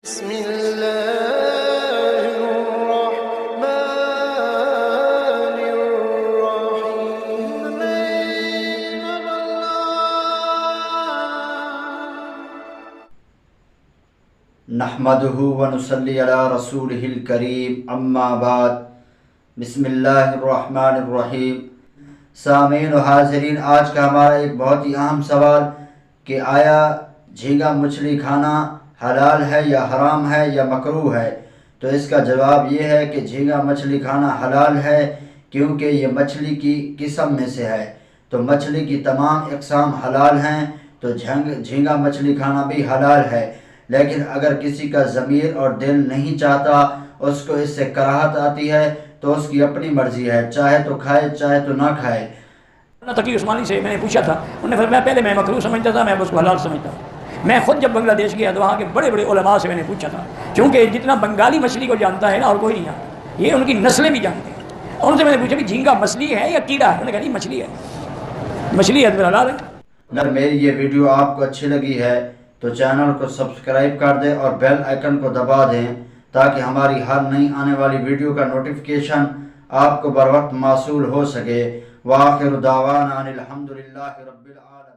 بسم الله الرحمن الرحيم. نحمده ونصلي على رسوله الكريم اما بعد. بسم اللہ الرحمن الرحیم. سامعین و حاضرین، آج کا ہمارا ایک بہت ہی اہم سوال کہ آیا جھینگا مچھلی کھانا حلال ہے یا حرام ہے یا مکروہ ہے؟ تو اس کا جواب یہ ہے کہ جھینگا مچھلی کھانا حلال ہے، کیونکہ یہ مچھلی کی قسم میں سے ہے، تو مچھلی کی تمام اقسام حلال ہیں، تو جھینگا مچھلی کھانا بھی حلال ہے. لیکن اگر کسی کا ضمیر اور دل نہیں چاہتا، اس کو اس سے کراہت آتی ہے، تو اس کی اپنی مرضی ہے، چاہے تو کھائے چاہے تو نہ کھائے. تقی عثمانی سے میں نے پوچھا تھا، انہوں نے فرمایا پہلے میں مکروہ سمجھتا تھا، میں اس کو حلال سمجھتا ہوں. میں خود جب بنگلہ دیش گیا تو وہاں کے بڑے بڑے علماء سے میں نے پوچھا تھا، کیونکہ جتنا بنگالی مچھلی کو جانتا ہے نا اور کوئی نہیں جانتا، یہ ان کی نسلیں بھی جانتے ہیں. ان سے میں نے پوچھا کہ جھینگا مچھلی ہے یا کیڑا ہے؟ انہوں نے کہا نہیں مچھلی ہے، مچھلی ہے تو حلال ہے. اگر میری یہ ویڈیو آپ کو اچھی لگی ہے تو چینل کو سبسکرائب کر دیں اور بیل آئیکن کو دبا دیں، تاکہ ہماری ہر نئی آنے والی ویڈیو کا نوٹیفیکیشن آپ کو بر وقت موصول ہو سکے. وآخر دعوانا ان الحمدللہ رب العالمین.